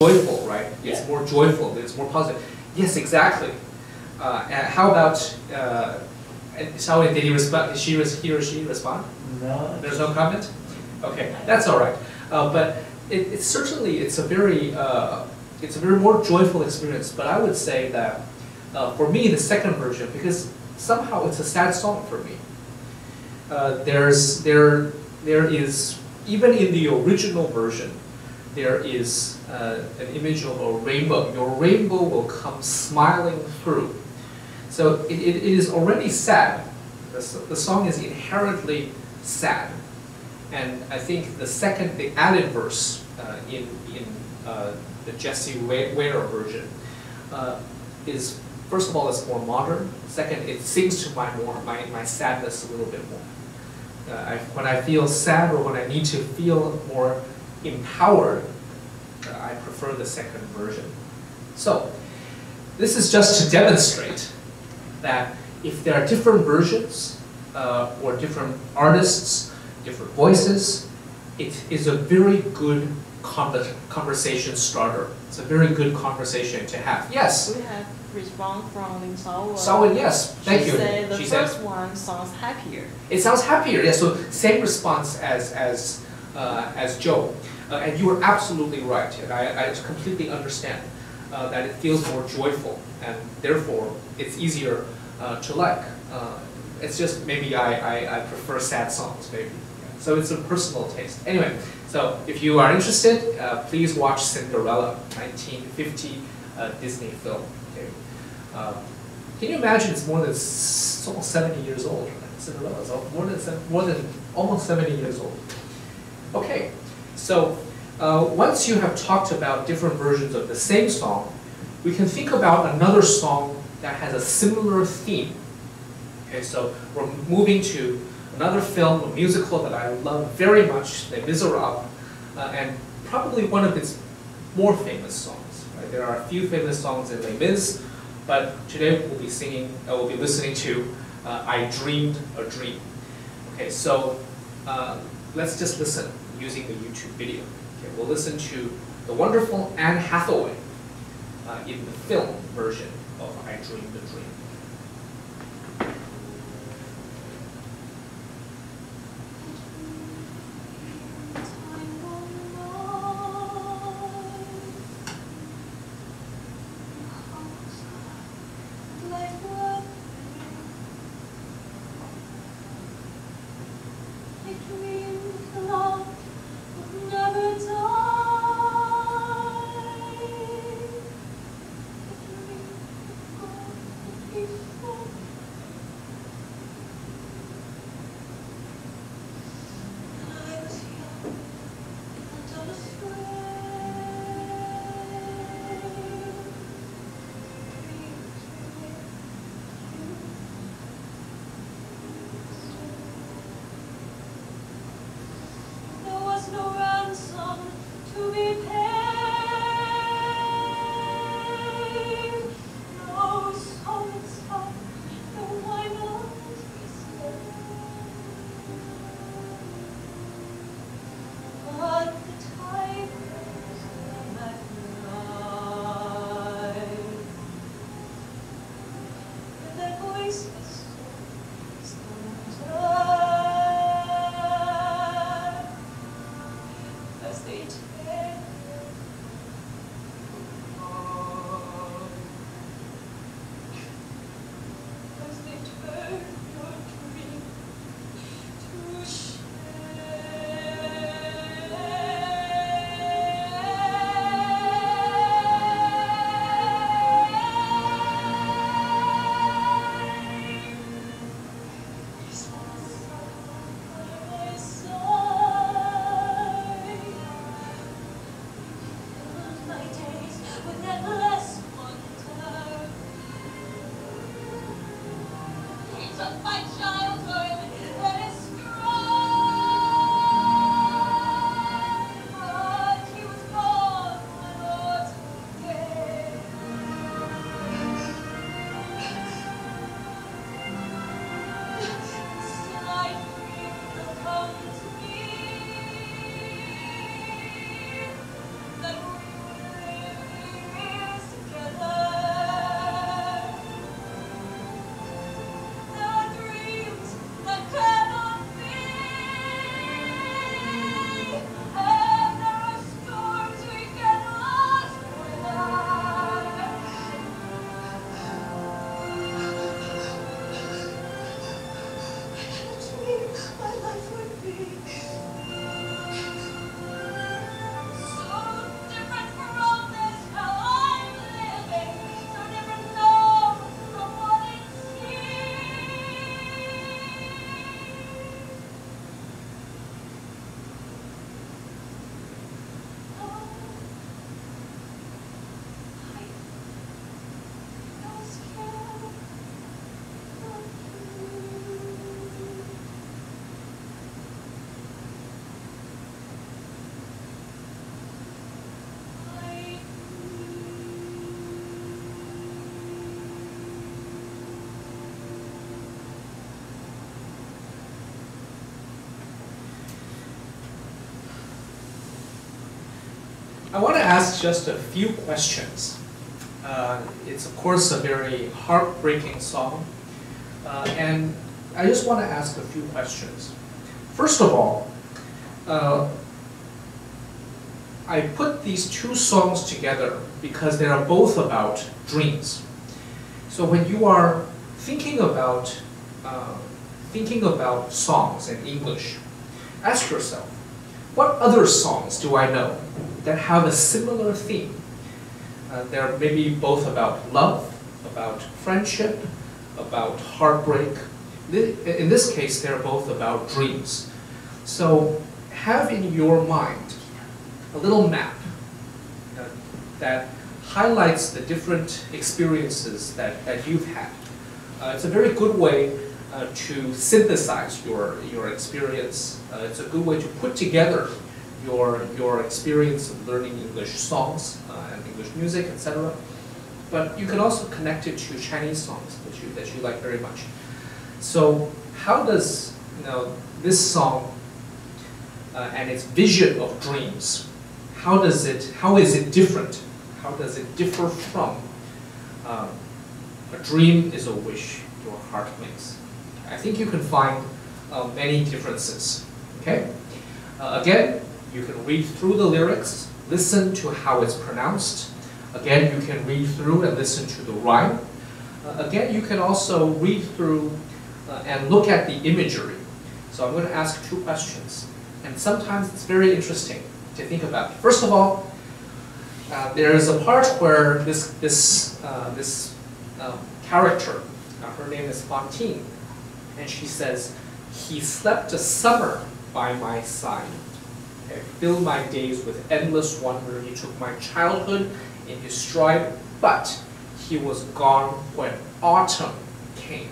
joyful, right? It's Yeah. more joyful, it's more positive. Yes, exactly. And how about, Xiaowen, did he respond? He or she respond? No. There's no comment? Okay, that's all right. But it's certainly, it's a very more joyful experience, but I would say that for me, the second version, because somehow it's a sad song for me. There is, even in the original version, there is an image of a rainbow. Your rainbow will come smiling through. So it is already sad. The song is inherently sad. And I think the added verse in the Jessie Ware version is, first of all, it's more modern. Second, it sings to my sadness a little bit more. When I feel sad or when I need to feel more empowered, I prefer the second version. So, this is just to demonstrate that if there are different versions or different artists, different voices, it is a very good conversation starter. It's a very good conversation to have. Yes? We have response from Lin Xiaowen. Xiaowen, yes. Thank you. She said the first one sounds happier. It sounds happier, yes. So same response as Joe. And you were absolutely right, and I completely understand that it feels more joyful, and therefore it's easier to like. It's just maybe I prefer sad songs, maybe. So it's a personal taste. Anyway, so if you are interested, please watch Cinderella, 1950 Disney film. Okay. Can you imagine it's almost 70 years old, right? Cinderella is almost 70 years old. Okay, so once you have talked about different versions of the same song, we can think about another song that has a similar theme. Okay, so we're moving to another film, a musical that I love very much, Les Miserables, and probably one of its more famous songs. Right? There are a few famous songs in Les Mis, but today we'll be listening to I Dreamed a Dream. Okay, so let's just listen using the YouTube video. Okay, we'll listen to the wonderful Anne Hathaway in the film version of I Dreamed a Dream. I want to ask just a few questions. It's of course a very heartbreaking song, and I just want to ask a few questions. First of all, I put these two songs together because they are both about dreams. So when you are thinking about songs in English, ask yourself, what other songs do I know that have a similar theme? They're maybe both about love, about friendship, about heartbreak. In this case, they're both about dreams. So have in your mind a little map that highlights the different experiences that you've had. It's a very good way to synthesize your experience. It's a good way to put together your experience of learning English songs and English music, etc. But you can also connect it to Chinese songs that you like very much. So how does this song and its vision of dreams, how is it different? How does it differ from a dream is a wish your heart makes? I think you can find many differences. Okay. Again, you can read through the lyrics, listen to how it's pronounced. Again, you can read through and listen to the rhyme. Again, you can also read through and look at the imagery. So I'm going to ask two questions, and sometimes it's very interesting to think about. First of all, there is a part where this character, her name is Fantine, and she says, "He slept a summer by my side. Okay, filled my days with endless wonder. He took my childhood in his stride, but he was gone when autumn came."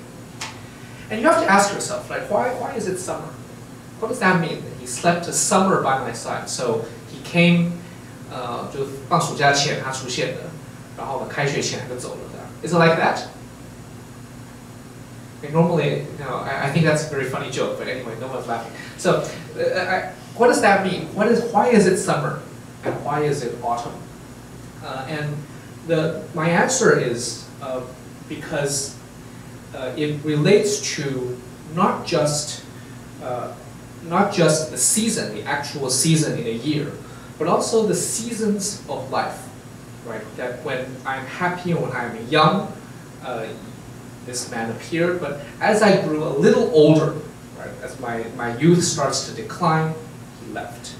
And you have to ask yourself, right, why is it summer? What does that mean? He slept a summer by my side. So he came, 就放暑假前他出现的，然后呢开学前他就走了的。Is it like that? And normally, I think that's a very funny joke, but anyway, no one's laughing. So, what does that mean? Why is it summer, and why is it autumn? And my answer is because it relates to not just the season, the actual season in a year, but also the seasons of life, right? That when I'm happy, when I'm young, this man appeared, but as I grew a little older, right, as my youth starts to decline, he left.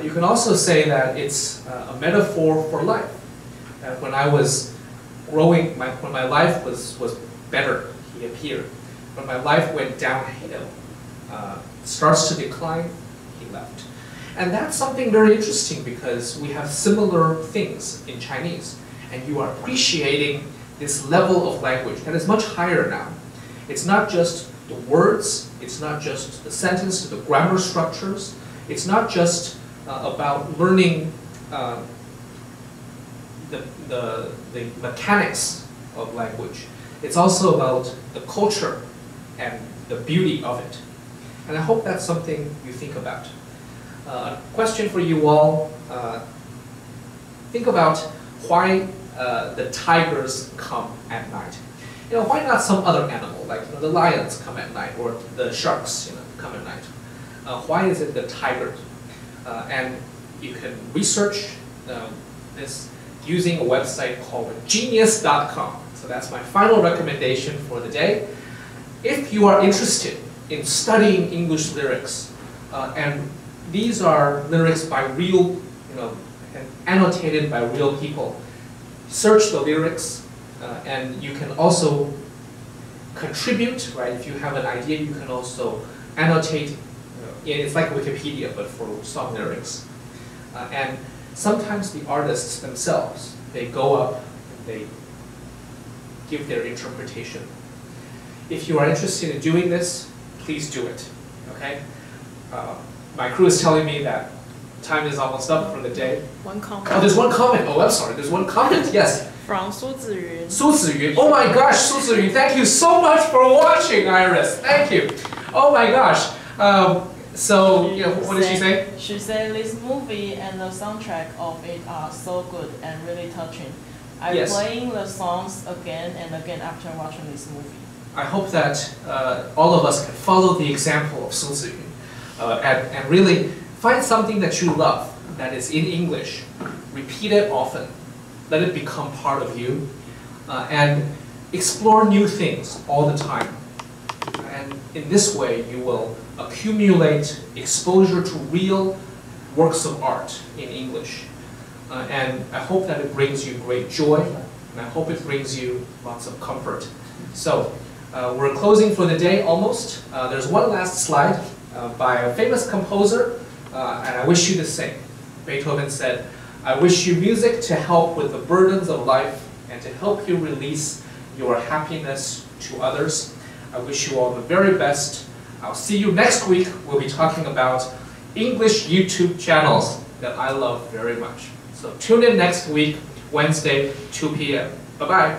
You can also say that it's a metaphor for life. That when I was growing, when my life was better, he appeared. When my life went downhill, starts to decline, he left. And that's something very interesting because we have similar things in Chinese, and you are appreciating this level of language that is much higher now. It's not just the words, it's not just the sentence, the grammar structures, it's not just about learning the mechanics of language. It's also about the culture and the beauty of it. And I hope that's something you think about. Question for you all, think about why the tigers come at night. Why not some other animal, like the lions come at night, or the sharks come at night? Why is it the tigers? And you can research this using a website called genius.com. So that's my final recommendation for the day. If you are interested in studying English lyrics, and these are lyrics by real, and annotated by real people, search the lyrics, and you can also contribute, right? If you have an idea, you can also annotate. It's like Wikipedia, but for song lyrics. And sometimes the artists themselves, they go up and they give their interpretation. If you are interested in doing this, please do it, okay? My crew is telling me that time is almost up for the day. One comment. Oh, there's one comment. Oh, I'm sorry. There's one comment. Yes. From Su Ziyun. Su Ziyun. Oh my gosh, Su Ziyun. Thank you so much for watching, Iris. Thank you. Oh my gosh. So, what did she say? She said this movie and the soundtrack of it are so good and really touching. I'm Yes. playing the songs again and again after watching this movie. I hope that all of us can follow the example of Su Ziyun and really find something that you love that is in English, repeat it often, let it become part of you, and explore new things all the time. And in this way, you will accumulate exposure to real works of art in English. And I hope that it brings you great joy, and I hope it brings you lots of comfort. So, we're closing for the day almost. There's one last slide by a famous composer, and I wish you the same. Beethoven said, "I wish you music to help with the burdens of life and to help you release your happiness to others. I wish you all the very best. I'll see you next week. We'll be talking about English YouTube channels that I love very much. So tune in next week, Wednesday, 2 p.m. Bye-bye.